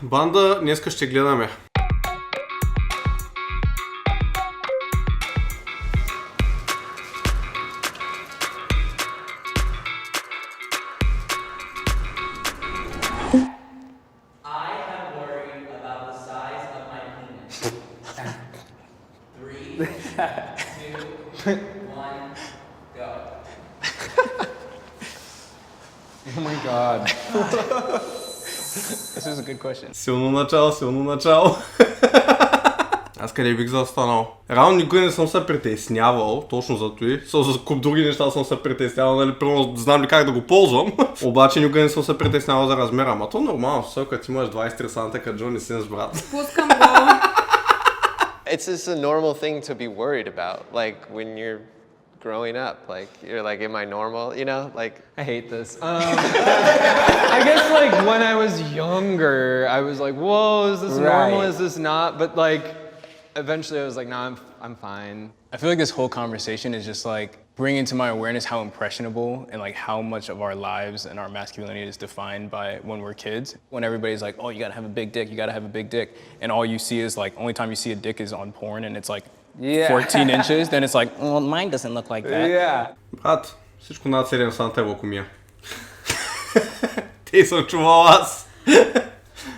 Банда, днеска ще гледаме. Oh my god. This is a good question. Силно начало. Аз къде бих застанал? Реално никой не съм се притеснявал, точно за той. За куп други неща съм се притеснявал, нали, примерно знам ли как да го ползвам. Обаче никога не съм се притеснявал за размера. Ама то нормално, като ти имаш 23 санта като Джони Синс, брат. Спускам го. It's just a normal thing to be worried about, like when you're growing up. Like you're like, am I normal? You know, like I hate this. I guess like when I was younger, I was like, whoa, is this normal? Is this not? But like eventually I was like, nah, I'm fine. I feel like this whole conversation is just like bringing to my awareness how impressionable and like how much of our lives and our masculinity is defined by when we're kids. When everybody's like, oh, you gotta have a big dick, you gotta have a big dick. And all you see is like, only time you see a dick is on porn and it's like 14 inches, then it's like, well, mine doesn't look like that. Yeah. Брат, всичко над 7 санта е лакомия. Те съм чувал аз.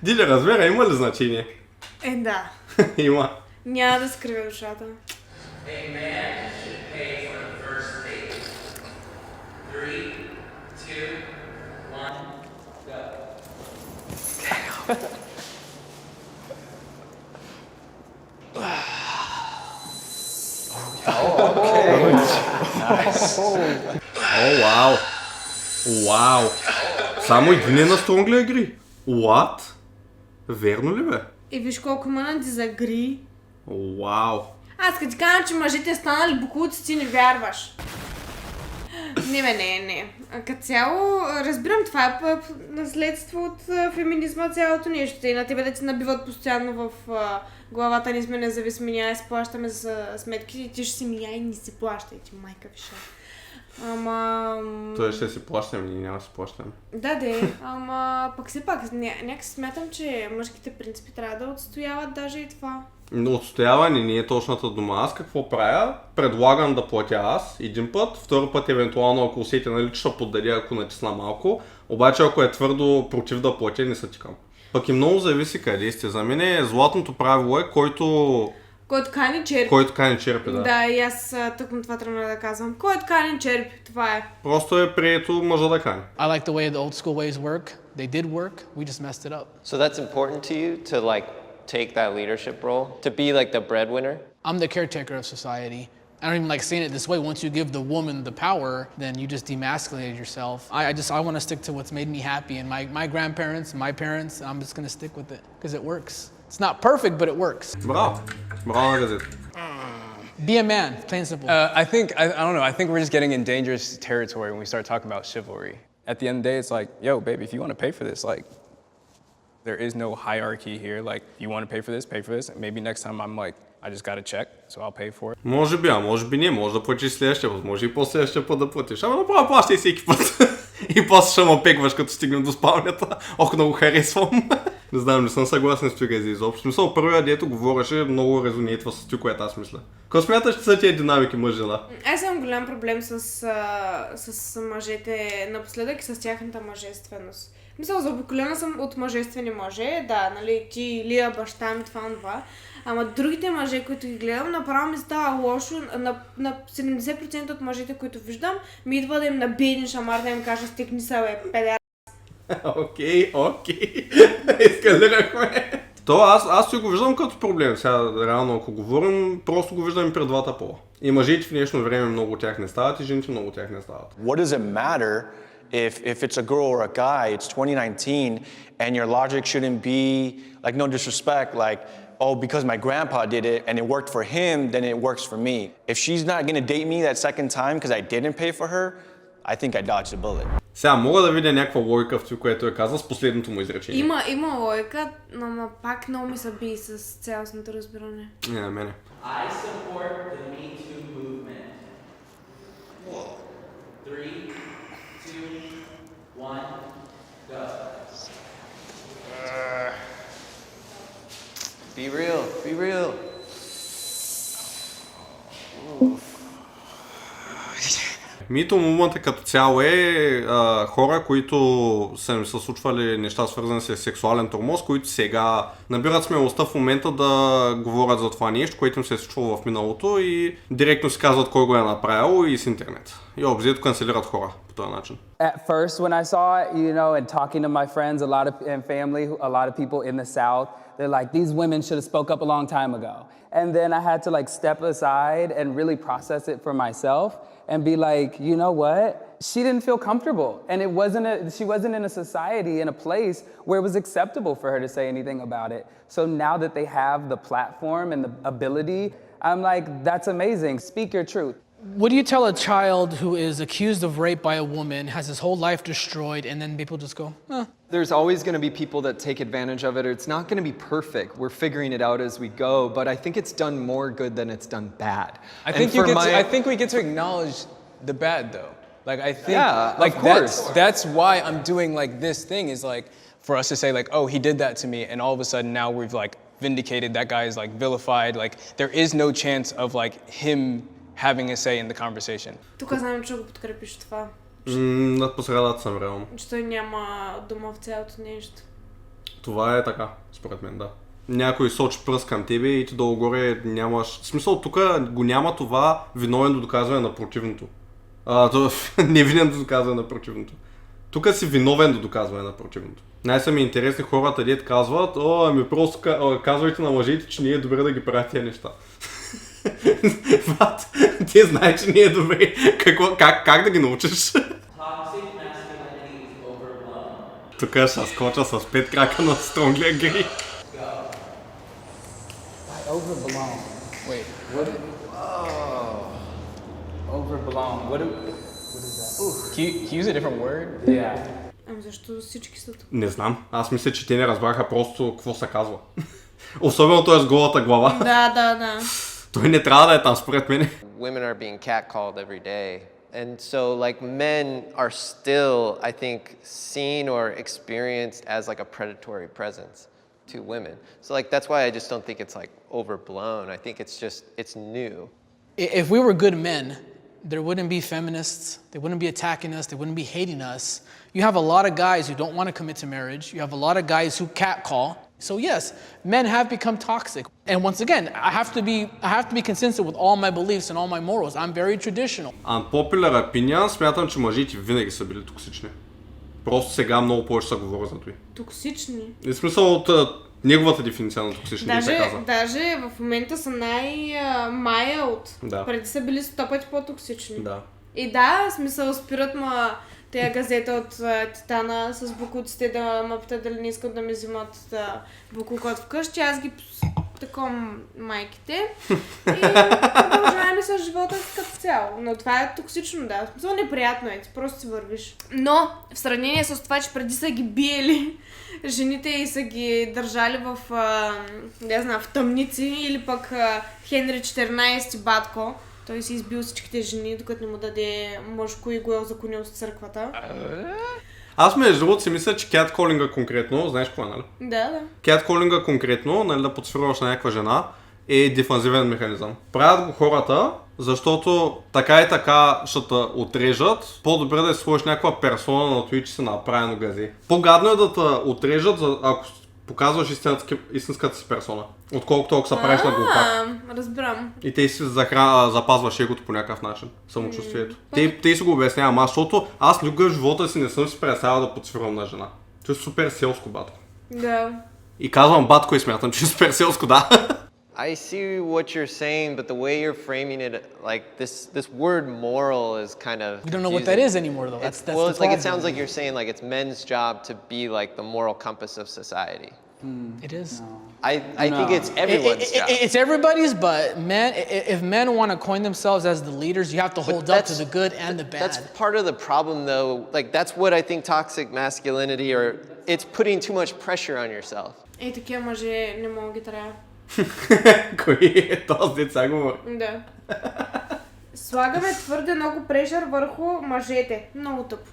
Диля, размера има ли значение? Да. Има. Няма да скривя ушата. A man should pay for the first date. 3, 2, 1, go. О, вау. Вау. Само един е на Стронгли Агри. What? Верно ли бе? И виж колко има на дизагри. Вау. Аз като ти кажа, че мъжете станали бокулци, ти не вярваш. Не. Като цяло, разбирам, това е наследство от феминизма, цялото нещо. И на тебе да ти набиват постоянно в главата, ние сме независими, ние си плащаме за сметки и ти ще си мия и не си плащай, ти майка виша. Ама... Той ще си плащаме, ние няма да си плащаме. Да, ама пък все пак, някак смятам, че мъжките принципи трябва да отстояват даже и това. Но отстояване не е точната дума. Аз какво правя? Предлагам да платя аз един път, втори път евентуално ако усетя, нали, че ще поддаде, ако натисна малко. Обаче ако е твърдо против да платя, не се тикам. Пък и много зависи къде сте. За мен златното правило е, който кани черпи. Който кани черпи, да. Да, и аз тъкмо това трябва да казвам. Който кани черпи, това е. Просто е прието мъжа да кани. I like the way the old school ways work. They did work. We just messed it up. so that's important to you to like take that leadership role, to be like the breadwinner. I'm the caretaker of society. I don't even like saying it this way. Once you give the woman the power, then you just demasculated yourself. I want to stick to what's made me happy, and my grandparents, my parents, I'm just going to stick with it because it works. It's not perfect, but it works. Браво! Браво на газета. Be a man, plain and simple. I don't know, I think we're just getting in dangerous territory when we start talking about chivalry. At the end of the day, it's like, yo, baby, if you want to pay for this, like, there is no hierarchy here. Like, you want to pay for this, pay for this. Maybe next time I'm like, I just got a check, so I'll pay for it. Може би, а може би не. Може да платиш следващия път. Може и по-следващия път да платиш. Ама направо плащай всеки път. И после ще ме опекваш, като стигнем до спалнята. Ох, много харесвам. Не знам, не съм съгласен с това за изобщо. В смисъл, първия дето говореше, много резонейтва с това, което аз мисля. Какво смяташ, че са тия динамики мъж-жена? Аз имам голям проблем с мъжете напоследък и с тяхната мъжественост. Мисля, заобиколена съм от мъжествени мъже, да, нали, ти, Илия, баща ми, това. Ама другите мъже, които ги гледам, направо ми става лошо. На 70% от мъжете, които виждам, ми идва да им набиедни шамар, да им кажа, стикни се, бе, педер. Окей. Ескалирахме. То аз си го виждам като проблем. Сега, реално, ако говорим, просто го виждам и пред двата пола. И мъжете в днешно време много от тях не стават и жените много от тях не стават. What does it matter if it's a girl or a guy? It's 2019 and your logic shouldn't be, like, no disrespect, like, oh, because my grandpa did it and it worked for him, then it works for me. If she's not gonna date me that second time because I didn't pay for her, I think I dodged a bullet. Сега мога да видя някаква логика в това, което е казал с последното му изречение. Има логика, но пак много ми се би с цялостното разбиране. Не, на мене. I support the Me Too movement. 3, 2, 1, go. Be real, be real. Мито момента като цяло е хора, които са им се случвали неща свързани с сексуален тормоз, които сега набират смелостта в момента да говорят за това нещо, което им се е случвало в миналото и директно си казват кой го е направил и с интернет. И обзето канцелират хора по този начин. At first, when I saw it, you know, and talking to my friends, and family, a lot of people in the South, they're like, these women should have spoke up a long time ago. And then I had to like step aside and really process it for myself and be like, you know what? She didn't feel comfortable, and she wasn't in a society, in a place where it was acceptable for her to say anything about it. So now that they have the platform and the ability, I'm like, that's amazing. Speak your truth. What do you tell a child who is accused of rape by a woman, has his whole life destroyed, and then people just go, There's always going to be people that take advantage of it. It's not going to be perfect. We're figuring it out as we go, but I think it's done more good than it's done bad. I think we get to acknowledge the bad though. Like I think of course. That's why I'm doing like this thing is like for us to say like, oh, he did that to me, and all of a sudden now we've like vindicated that guy is like vilified. Like there is no chance of like him having a say in the conversation. Тук знам, че го подкрепиш това. Над посредата съм реално. Че той няма дума в цялото нещо. Това е така, според мен, да. Някой сочи пръст към тебе и ти долу-горе нямаш... В смисъл, тук го няма това виновен до доказване на противното. Невинен до доказване на противното. Тук си виновен до доказване на противното. Най-са ми интересни хората, дет казват, ами просто казвайте на мъжете, че не е добре да ги правят тия неща. Те знаят, че не е добре. Как да ги научиш? Тук ще скоча с 5 крака на Стронглия Гри. Overblown. Wait, what? Overblown. What is that? Can you use a different word? Yeah. Ами защо всички са тук? Не знам. Аз мисля, че те не разбраха просто какво се казва. Особено той с голата глава. Да. Той не трябва да е там, според мен. Women are being catcalled every day. And so like men are still, I think, seen or experienced as like a predatory presence to women. So like that's why I just don't think it's like overblown. I think it's new. If we were good men, there wouldn't be feminists, they wouldn't be attacking us, they wouldn't be hating us. You have a lot of guys who don't want to commit to marriage. You have a lot of guys who catcall. So yes, men have become toxic. And once again, I have to be consistent with all my beliefs and all my morals. I'm very traditional. Unpopular opinion, смятам, че мъжете винаги са били токсични. Просто сега много повече се говори за това. Токсични? В смисъл от неговата дефиниция на токсични, се каза. Даже в момента са най-mild. Да. Преди са били 100 пъти по-токсични. Да. И да, в смисъл спират тия газета от Титана с букуците да ме питат дали не искат да ми взимат букука от вкъщи. Аз ги таком майките и продължаваме с живота като цяло. Но това е токсично, да. В смисъл неприятно е, ти просто си вървиш. Но в сравнение с това, че преди са ги биели жените и са ги държали в, в тъмници или пък Хенри 14 батко, той си избил всичките жени, докато не му даде мъжко и го е озаконил с църквата. Аз между другото си мисля, че catcalling конкретно, знаеш какво е, нали? Да. Catcalling конкретно, нали, да подсвирваш на някаква жена, е дефанзивен механизъм. Правят го хората, защото така и така ще те отрежат. По-добре да си сложиш някаква персона на това, че си направено гази. По-гадно е да те отрежат, ако показваш истинската си персона, отколкото ако се правиш на глупак. Разбирам. И те си запазваш егото по някакъв начин, самочувствието. Те си го обяснявам, защото аз никога в живота си не съм си представил да подсвирвам на жена. Това е супер селско, батко. Да. И казвам батко и смятам, че е супер селско, да. I see what you're saying, but the way you're framing it, like this word moral is kind of We don't know what that is anymore, though. That's well, the it's like it problem. sounds like you're saying like it's men's job to be like the moral compass of society. It is. I think it's everyone's job. It's everybody's, but if men want to coin themselves as the leaders, you have to hold up to the good and the bad. That's part of the problem, though. Like that's what I think toxic masculinity, or it's putting too much pressure on yourself. Ей, такива мъже не мога ги трябва. Кой е този деца говори? Да. Слагаме твърде много прешър върху мъжете. Много тъпо.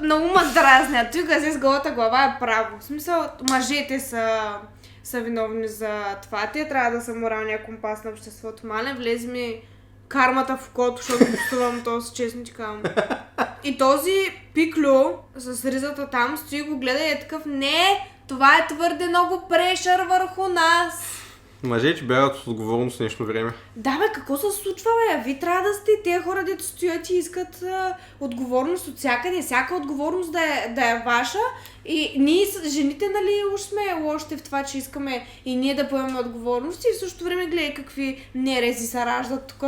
Много ма дразнят. Той газе с голата глава е право. В смисъл, мъжете са са виновни за това. Те трябва да са моралния компас на обществото. Мале, влез ми кармата в кото, защото пустувам този, честно ти казвам. И този пиклю с ризата там стои, го гледа и е такъв: не, това е твърде много прешър върху нас. Мъжете бягат от отговорност нещо време. Да бе, какво се случва бе? Вие трябва да сте тези хора, дето стоят и искат отговорност от всякъде. Всяка отговорност да е ваша. И ние, жените, нали, уж сме лошите в това, че искаме и ние да поемем отговорност. И в същото време гледай какви нерези се раждат тук.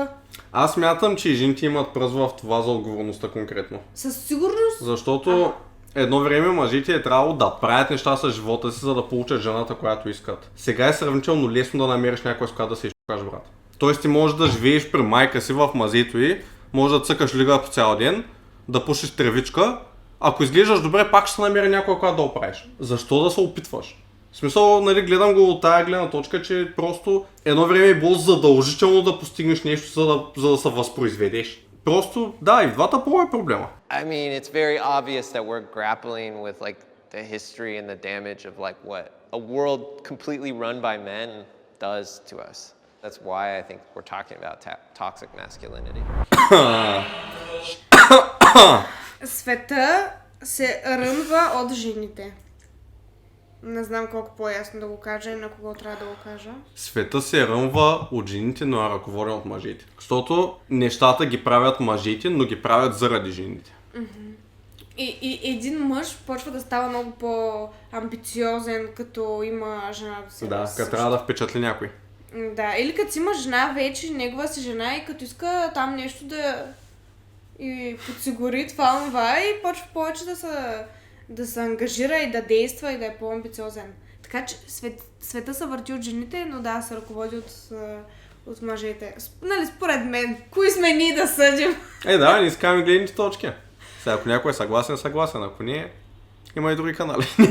Аз мятам, че и жените имат пръзва в това за отговорността конкретно. Със сигурност. Защото едно време мъжите е трябвало да правят неща с живота си, за да получат жената, която искат. Сега е сравнително лесно да намериш някой, с която да се изчукаш, брат. Тоест ти можеш да живееш при майка си в мазето й, може да цъкаш лига по цял ден, да пушиш тревичка. Ако изглеждаш добре, пак ще се намери някой, която да оправиш. Защо да се опитваш? В смисъл, нали, гледам го от тая гледна точка, че просто едно време е било задължително да постигнеш нещо, за да се възпроизведеш. Просто, да, и в двата пола е проблема. I mean, it's very obvious that we're grappling with like the history and the damage of like what a world completely run by men does to us. That's why I think we're talking about toxic masculinity. Света се рънва от жените. Не знам колко по-ясно да го кажа и на кого трябва да го кажа. Света се ръмва от жените, но е ръководен от мъжете. Защото нещата ги правят мъжете, но ги правят заради жените. И един мъж почва да става много по-амбициозен, като има жена до себе Да, си. като трябва да впечатли някой. Да, или като си има жена вече, негова си жена и като иска там нещо да и подсигури това и почва повече да се ангажира и да действа и да е по-амбициозен. Така че света се върти от жените, но да, се ръководи от мъжете. Нали, според мен, кои сме ние да съдим? Да, не искаме гледните точки. Сега, ако някой е съгласен, съгласен. Ако не е, има и други канали. I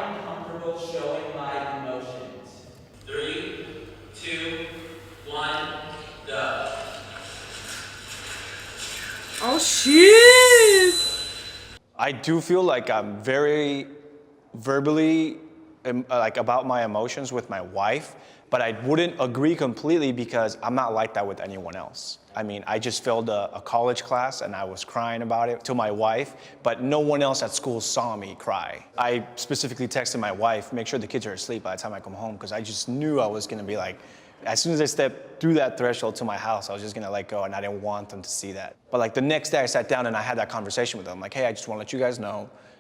am comfortable showing my emotions. 3, 2, 1, go. Oh shit! I do feel like I'm very verbally like about my emotions with my wife, but I wouldn't agree completely because I'm not like that with anyone else. I mean, I just failed a college class and I was crying about it to my wife, but no one else at school saw me cry. I specifically texted my wife, make sure the kids are asleep by the time I come home, because I just knew I was gonna be like, as soon as I stepped through that threshold to my house, I was just gonna let go and I didn't want them to see that. But like the next day I sat down and I had that conversation with them, like, hey, I just wanna let you guys know,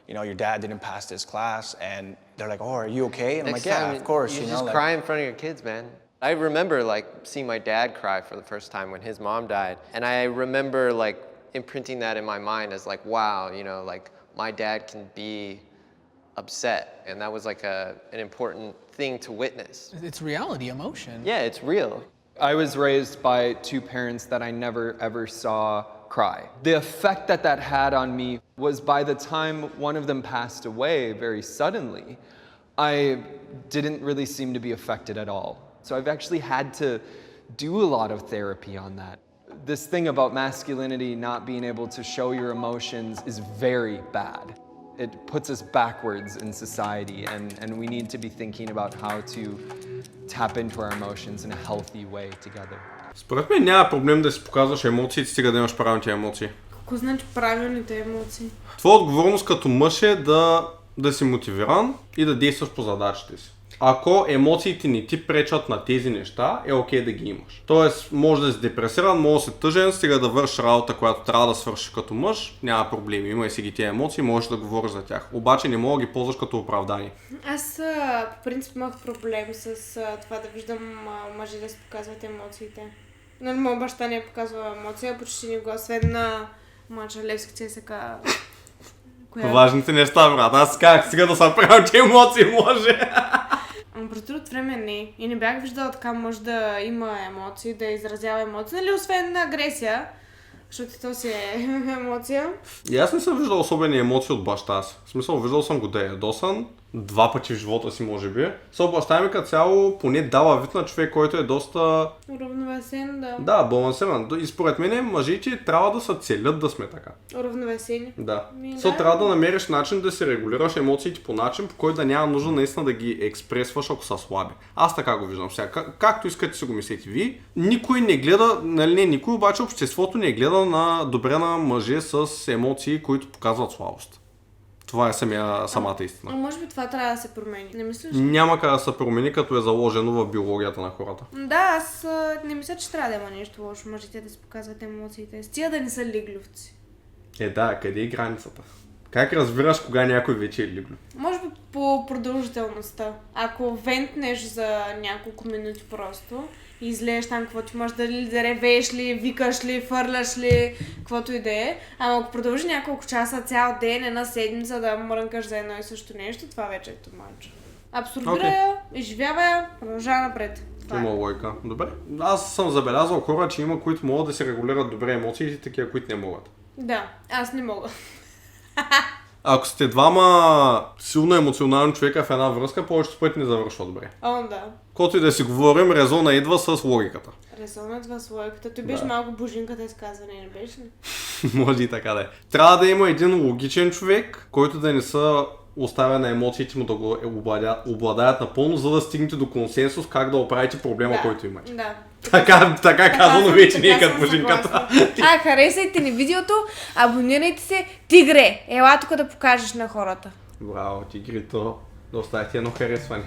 you know, your dad didn't pass this class, and they're like, oh, are you okay? And I'm Next like, yeah, time, of course, you you know. just Like, cry in front of your kids, man. I remember like seeing my dad cry for the first time when his mom died, and I remember like imprinting that in my mind as like, wow, you know, like my dad can be upset, and that was like an important thing to witness. It's reality, emotion. Yeah, it's real. I was raised by two parents that I never ever saw cry. The effect that had on me was by the time one of them passed away very suddenly, I didn't really seem to be affected at all. So I've actually had to do a lot of therapy on that. This thing about masculinity not being able to show your emotions is very bad. It puts us backwards in society, and we need to be thinking about how to tap into our emotions in a healthy way together. Според мен няма проблем да си показваш емоциите, стига да имаш правилните емоции. Какво значи правилните емоции? Твоя отговорност като мъж е да си мотивиран и да действаш по задачите си. Ако емоциите не ти пречат на тези неща, е окей да ги имаш. Тоест, може да си депресиран, може да си тъжен, стига да вършиш работа, която трябва да свършиш като мъж, няма проблеми. Имай си ги тези емоции, можеш да говориш за тях. Обаче не мога да ги ползваш като оправдание. Аз по принцип имах проблем с това да виждам мъже да си показват емоциите. Нали, моят баща не показва емоция, почти не го, освен на мача Левски ЦСК. Важните неща, брат. Аз казах, сега да съм правил, че емоции може. През другото време не. И не бях виждала така мъж да има емоции, да изразява емоции. Нали, освен на агресия, защото то си е емоция. И аз не съм виждал особени емоции от баща си. В смисъл, виждал съм го да е ядосан, 2 пъти в живота си, може би. Баща ми като цяло поне дава вид на човек, който е доста... Уравновесен, да. Да, балансиран. И според мен мъжите трябва да се целят да сме така. Уравновесени. Да. Да. Трябва да намериш начин да си регулираш емоциите по начин, по който да няма нужда наистина да ги експресваш, ако са слаби. Аз така го виждам сега. Както искате си го мислите ви, никой не гледа, нали не никой, обаче обществото не гледа добре на мъже с емоции, които показват слабост. Това е самата истина. Може би това трябва да се промени. Не мислиш? Няма как да се промени, като е заложено в биологията на хората. Да, аз не мисля, че трябва да има нещо лошо мъжете да си показват емоциите. Стига да не са лиглювци. Да, къде е границата? Как разбираш кога някой вече е лиглюв? Може би по продължителността. Ако вентнеш за няколко минути просто и излееш там какво ти можеш да ревееш ли, викаш ли, фърляш ли, каквото и да е. Ама ако продължи няколко часа, цял ден, една седмица да мрънкаш за едно и също нещо, това вече е тумач. Абсорбира я, изживява я, продължава напред. Има логика. Добре. Аз съм забелязал хора, че има, които могат да се регулират добре емоциите, такива, които не могат. Да, аз не мога. Ако сте двама силно емоционални човека в една връзка, повечето пъти не завършва добре. Да. Колкото и да си говорим, резона идва с логиката. Резона идва с логиката. Той беше малко божинката изказване, не беше ли? Може и така да е. Трябва да има един логичен човек, който да не са оставя на емоциите му да го обладаят напълно, за да стигнете до консенсус как да оправите проблема, който имате. Да. Така казано вече не е като божинката. Харесайте ни видеото, абонирайте се. Тигре, ела тук да покажеш на хората. Браво, тигрито. Да оставите едно харесване.